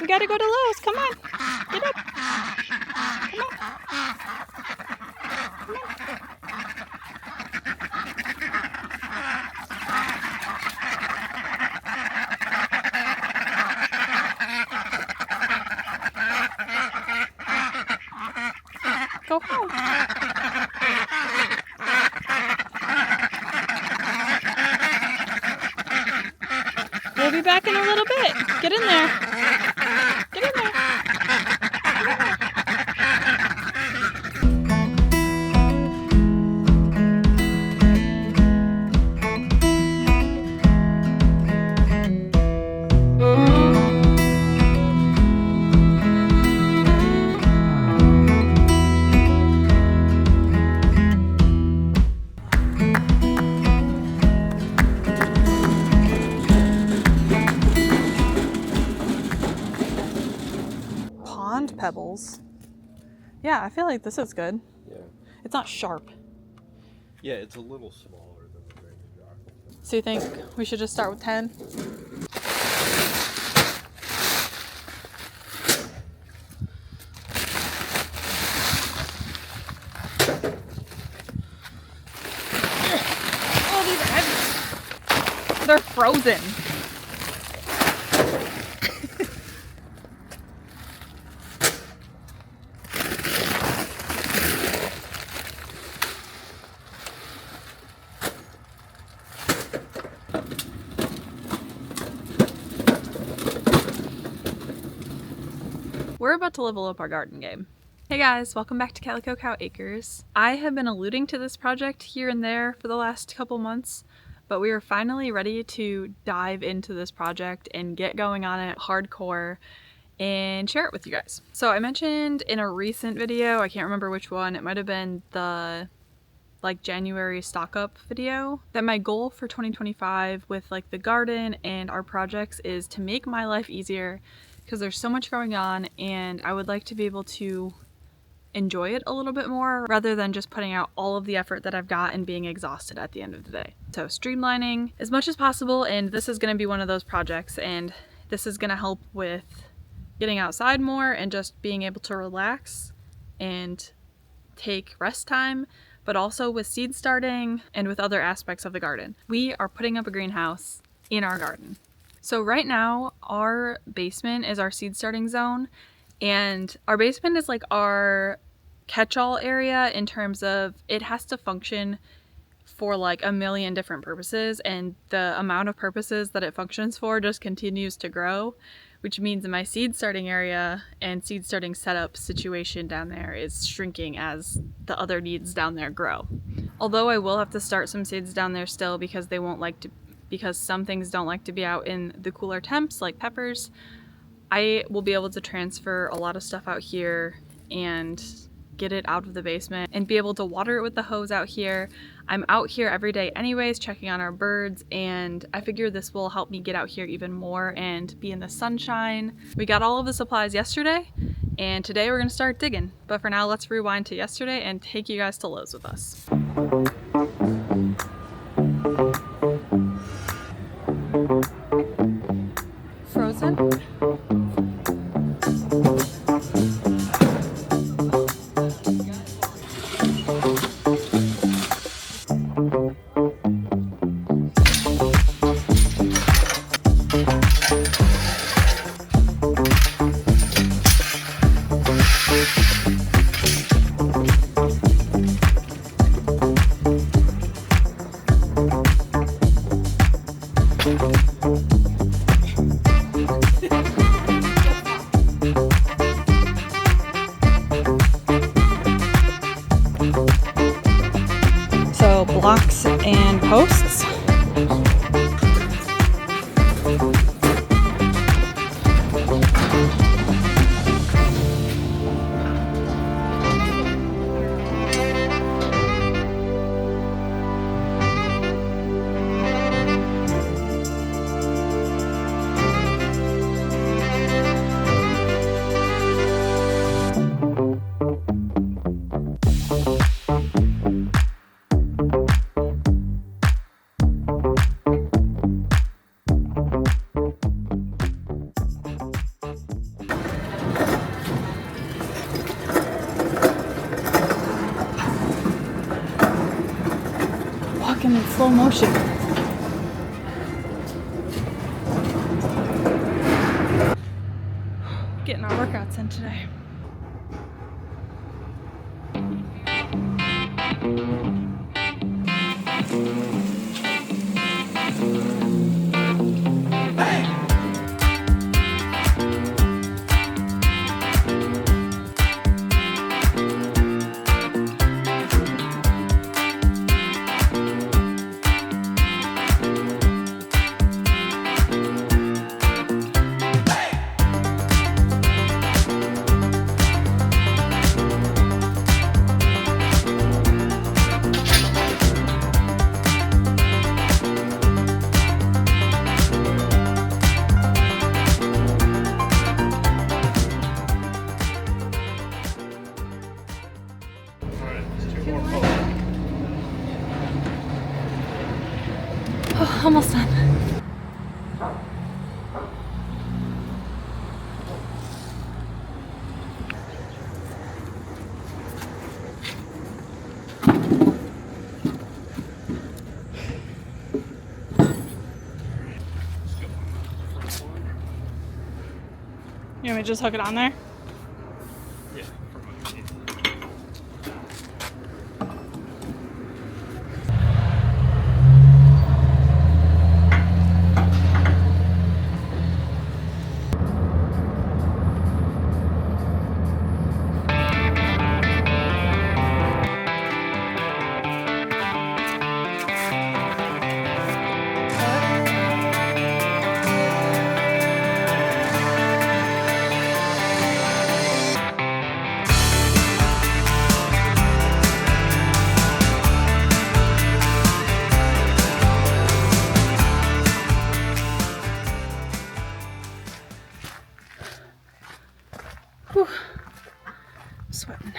We gotta go to Lowe's. Come on. Get up. Come on. Come on. Go home. We'll be back in a little bit. Get in there. Get in there. Pebbles. Yeah, I feel like this is good. Yeah. It's not sharp. Yeah, it's a little smaller than the Rainy Rock. So you think we should just start with 10? Oh, these are heavy. They're frozen. We're about to level up our garden game. Hey guys, welcome back to Calico Cow Acres. I have been alluding to this project here and there for the last couple months, but we are finally ready to dive into this project and get going on it hardcore and share it with you guys. So I mentioned in a recent video, I can't remember which one, it might have been the January stock up video, that my goal for 2025 with the garden and our projects is to make my life easier because there's so much going on and I would like to be able to enjoy it a little bit more rather than just putting out all of the effort that I've got and being exhausted at the end of the day. So streamlining as much as possible, and this is going to be one of those projects, and this is going to help with getting outside more and just being able to relax and take rest time, but also with seed starting and with other aspects of the garden. We are putting up a greenhouse in our garden. So right now, our basement is our seed starting zone, and our basement is our catch-all area in terms of it has to function for a million different purposes, and the amount of purposes that it functions for just continues to grow, which means my seed starting area and seed starting setup situation down there is shrinking as the other needs down there grow. Although I will have to start some seeds down there still because because some things don't like to be out in the cooler temps, like peppers, I will be able to transfer a lot of stuff out here and get it out of the basement and be able to water it with the hose out here. I'm out here every day anyways, checking on our birds, and I figure this will help me get out here even more and be in the sunshine. We got all of the supplies yesterday, and today we're gonna start digging. But for now, let's rewind to yesterday and take you guys to Lowe's with us. Frozen? So blocks and posts. slow motion. Getting our workouts in today. Oh, almost done. You want me to just hook it on there? Yeah. Whew. Sweating.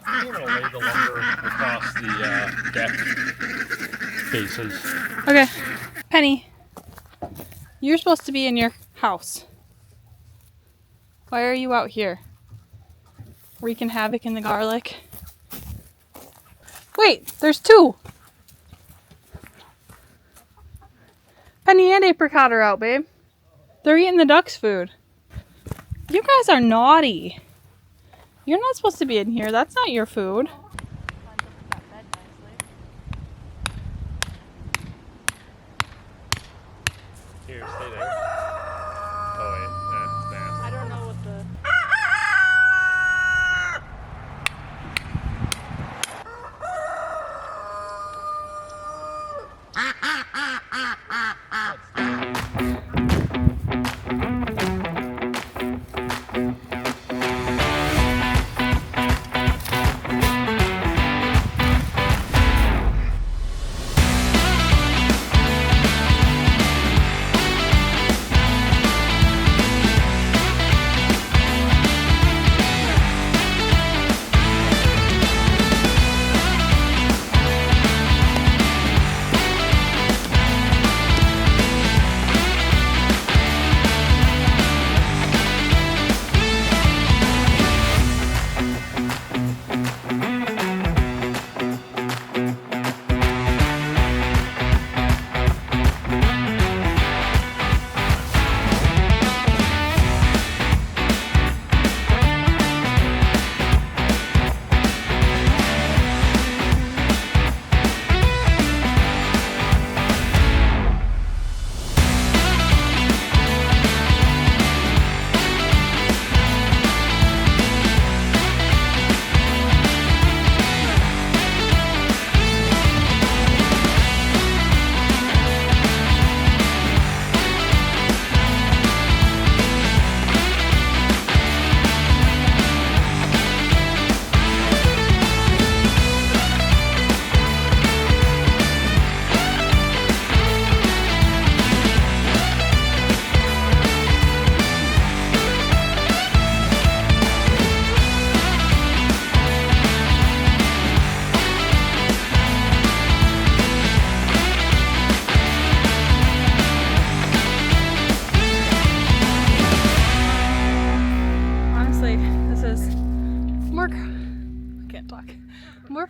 I'm gonna lay the lumber across the deck faces. Okay. Penny, you're supposed to be in your house. Why are you out here? Wreaking havoc in the garlic. Wait, there's two. Penny and Apricot are out, babe. They're eating the duck's food. You guys are naughty. You're not supposed to be in here. That's not your food. Here, stay there. Oh wait, that's I don't know what the...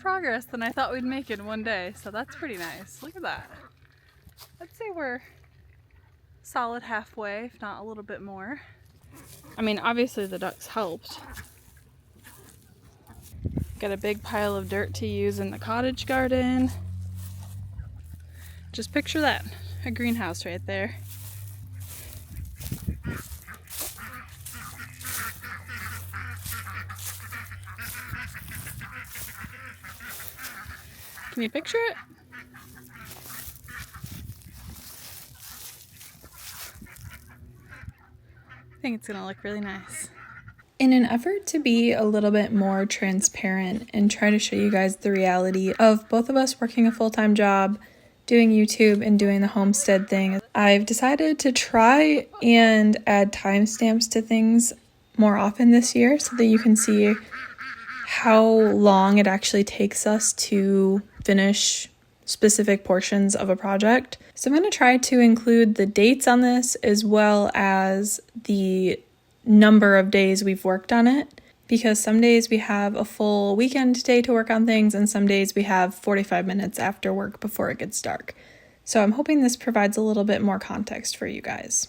progress than I thought we'd make in one day, so that's pretty nice. Look at that. I'd say we're solid halfway, if not a little bit more. I mean, obviously the ducks helped. Got a big pile of dirt to use in the cottage garden. Just picture that, a greenhouse right there. Can you picture it? I think it's gonna look really nice. In an effort to be a little bit more transparent and try to show you guys the reality of both of us working a full-time job, doing YouTube and doing the homestead thing, I've decided to try and add timestamps to things more often this year so that you can see how long it actually takes us to finish specific portions of a project. So I'm going to try to include the dates on this as well as the number of days we've worked on it, because some days we have a full weekend day to work on things and some days we have 45 minutes after work before it gets dark. So I'm hoping this provides a little bit more context for you guys.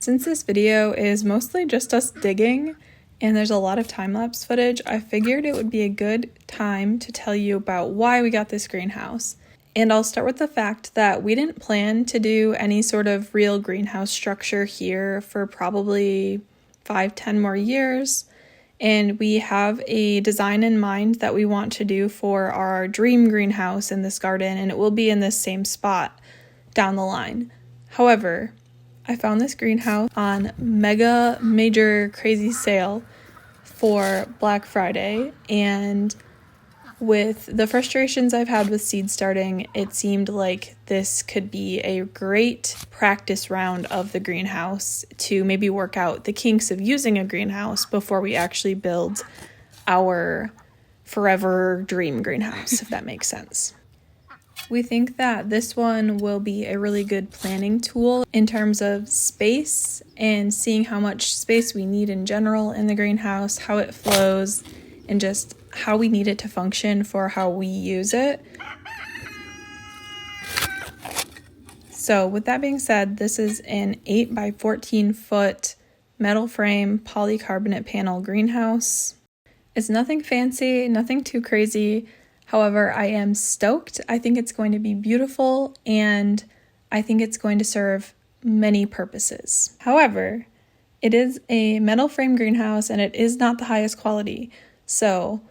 Since this video is mostly just us digging and there's a lot of time-lapse footage, I figured it would be a good time to tell you about why we got this greenhouse. And I'll start with the fact that we didn't plan to do any sort of real greenhouse structure here for probably 5-10 more years. And we have a design in mind that we want to do for our dream greenhouse in this garden, and it will be in this same spot down the line. However, I found this greenhouse on mega major crazy sale for Black Friday, and with the frustrations I've had with seed starting, it seemed like this could be a great practice round of the greenhouse to maybe work out the kinks of using a greenhouse before we actually build our forever dream greenhouse, if that makes sense. We think that this one will be a really good planning tool in terms of space and seeing how much space we need in general in the greenhouse, how it flows, and just how we need it to function for how we use it. So with that being said, this is an 8 by 14 foot metal frame polycarbonate panel greenhouse. It's nothing fancy, nothing too crazy. However, I am stoked. I think it's going to be beautiful and I think it's going to serve many purposes. However, it is a metal frame greenhouse and it is not the highest quality. So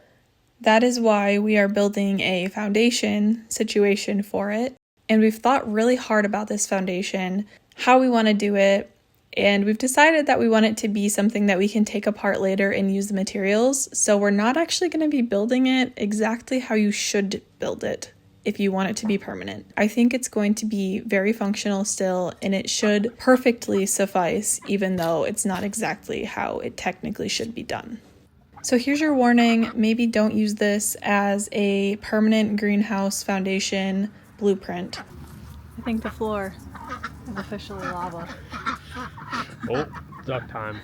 that is why we are building a foundation situation for it. And we've thought really hard about this foundation, how we want to do it. And we've decided that we want it to be something that we can take apart later and use the materials. So we're not actually going to be building it exactly how you should build it if you want it to be permanent. I think it's going to be very functional still, and it should perfectly suffice, even though it's not exactly how it technically should be done. So here's your warning. Maybe don't use this as a permanent greenhouse foundation blueprint. I think the floor is officially lava. Oh, duck time.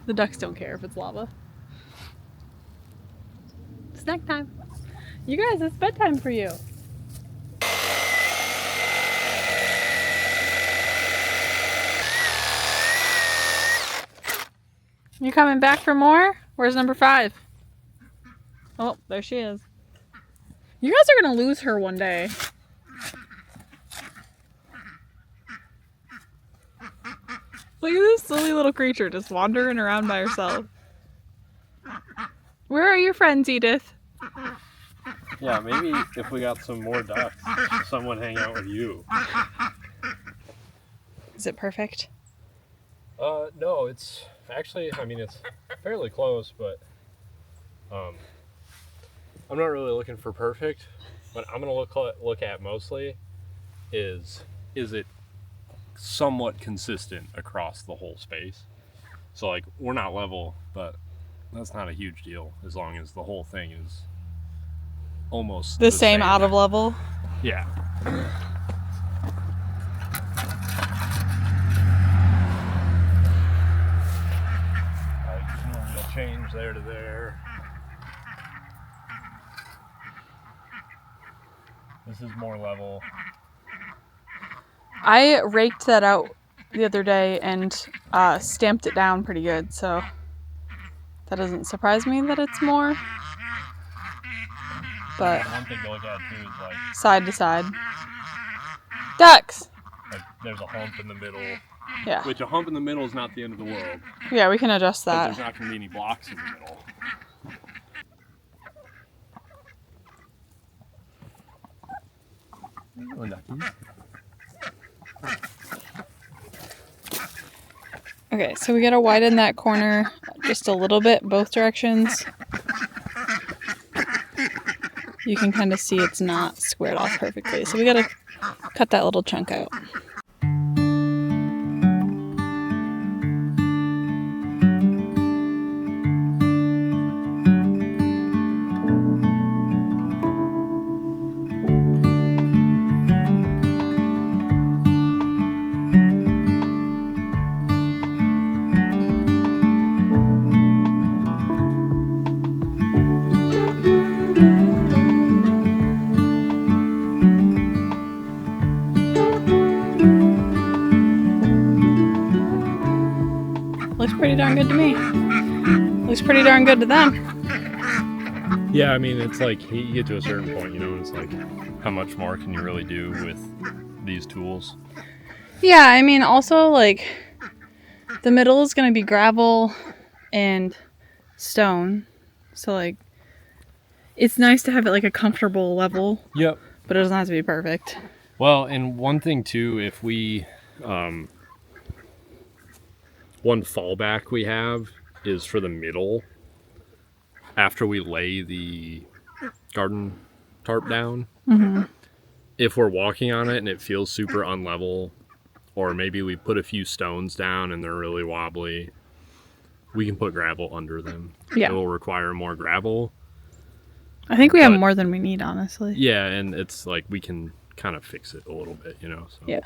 The ducks don't care if it's lava. Snack time. You guys, it's bedtime for you. You coming back for more? Where's number 5? Oh, there she is. You guys are gonna lose her one day. Look at this silly little creature just wandering around by herself. Where are your friends, Edith? Yeah, maybe if we got some more ducks, someone hang out with you. Is it perfect? No, it's actually, I mean, it's fairly close, but I'm not really looking for perfect. What I'm gonna look at mostly is it somewhat consistent across the whole space. So like, we're not level, but that's not a huge deal as long as the whole thing is almost the same out of level. Yeah. Like, change there to there. This is more level. I raked that out the other day and stamped it down pretty good, so that doesn't surprise me that it's more. But one thing to look at too is like side to side. Ducks! Like there's a hump in the middle. Yeah. Which a hump in the middle is not the end of the world. Yeah, we can adjust that. There's not going to be any blocks in the middle. Okay, so we gotta widen that corner just a little bit, both directions. You can kind of see it's not squared off perfectly, so we gotta cut that little chunk out. Looks pretty darn good to me. Looks pretty darn good to them. Yeah, I mean, it's like you get to a certain point, you know, and it's like, how much more can you really do with these tools? Yeah, I mean, also, like, the middle is going to be gravel and stone. So, like, it's nice to have it, like, a comfortable level. Yep. But it doesn't have to be perfect. Well, and one thing, too, if we... one fallback we have is for the middle. After we lay the garden tarp down, if we're walking on it and it feels super unlevel, or maybe we put a few stones down and they're really wobbly, we can put gravel under them. Yeah. It will require more gravel. I think we have more than we need, honestly. Yeah, and it's like we can kind of fix it a little bit, you know. So. Yeah.